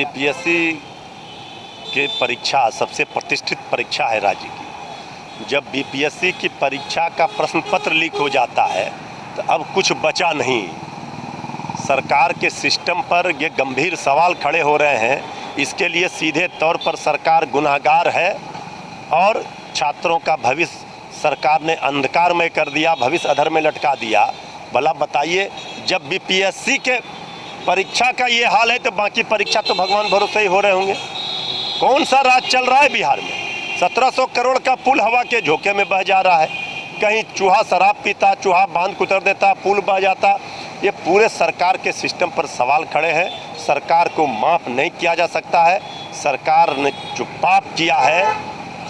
BPSC की परीक्षा सबसे प्रतिष्ठित परीक्षा है राज्य की। जब बीपीएससी की परीक्षा का प्रश्न पत्र लीक हो जाता है तो अब कुछ बचा नहीं। सरकार के सिस्टम पर ये गंभीर सवाल खड़े हो रहे हैं। इसके लिए सीधे तौर पर सरकार गुनाहगार है और छात्रों का भविष्य सरकार ने अंधकारमय कर दिया, भविष्य अधर में लटका दिया। भला बताइए, जब बीपीएससी के परीक्षा का ये हाल है तो बाकी परीक्षा तो भगवान भरोसे ही हो रहे होंगे। कौन सा राज चल रहा है बिहार में? 1700 करोड़ का पुल हवा के झोंके में बह जा रहा है। कहीं चूहा शराब पीता, चूहा बांध कुतर देता, पुल बह जाता। ये पूरे सरकार के सिस्टम पर सवाल खड़े हैं। सरकार को माफ़ नहीं किया जा सकता है। सरकार ने जो पाप किया है,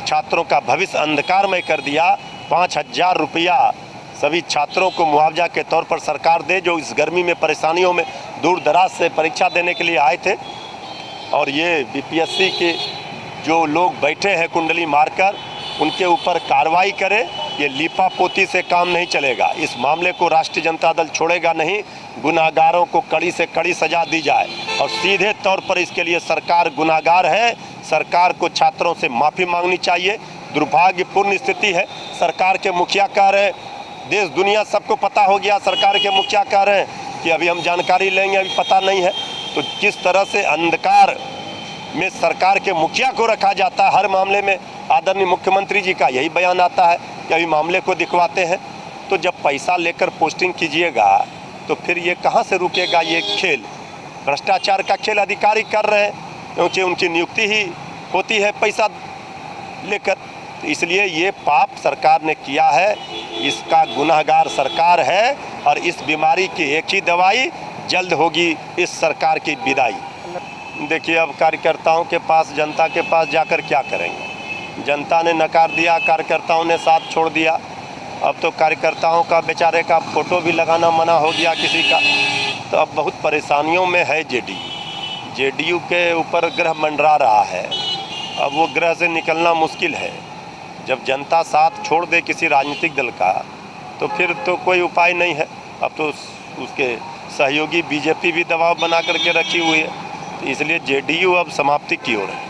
छात्रों का भविष्य अंधकारमय कर दिया। 5000 रुपया सभी छात्रों को मुआवजा के तौर पर सरकार दे, जो इस गर्मी में परेशानियों में दूर दराज से परीक्षा देने के लिए आए थे। और ये बीपीएससी के जो लोग बैठे हैं कुंडली मारकर, उनके ऊपर कार्रवाई करे। ये लीपापोती से काम नहीं चलेगा। इस मामले को राष्ट्रीय जनता दल छोड़ेगा नहीं। गुनाहगारों को कड़ी से कड़ी सजा दी जाए और सीधे तौर पर इसके लिए सरकार गुनाहगार है। सरकार को छात्रों से माफ़ी मांगनी चाहिए। दुर्भाग्यपूर्ण स्थिति है। सरकार के मुखिया कह रहे हैं, देश दुनिया सबको पता हो गया, सरकार के मुखिया कह रहे हैं कि अभी हम जानकारी लेंगे, अभी पता नहीं है। तो किस तरह से अंधकार में सरकार के मुखिया को रखा जाता है हर मामले में। आदरणीय मुख्यमंत्री जी का यही बयान आता है कि अभी मामले को दिखवाते हैं। तो जब पैसा लेकर पोस्टिंग कीजिएगा तो फिर ये कहाँ से रुकेगा? ये खेल, भ्रष्टाचार का खेल अधिकारी कर रहे हैं, क्योंकि उनकी नियुक्ति ही होती है पैसा लेकर। तो इसलिए ये पाप सरकार ने किया है। इसका गुनाहगार सरकार है और इस बीमारी की एक ही दवाई, जल्द होगी इस सरकार की विदाई। देखिए, अब कार्यकर्ताओं के पास, जनता के पास जाकर क्या करेंगे? जनता ने नकार दिया, कार्यकर्ताओं ने साथ छोड़ दिया। अब तो कार्यकर्ताओं का बेचारे का फोटो भी लगाना मना हो गया किसी का। तो अब बहुत परेशानियों में है जेडीयू। जेडीयू के ऊपर ग्रह मंडरा रहा है। अब वो ग्रह से निकलना मुश्किल है। जब जनता साथ छोड़ दे किसी राजनीतिक दल का तो फिर तो कोई उपाय नहीं है। अब तो उसके सहयोगी बीजेपी भी दबाव बना करके रखी हुई है। तो इसलिए जेडीयू अब समाप्ति की ओर है।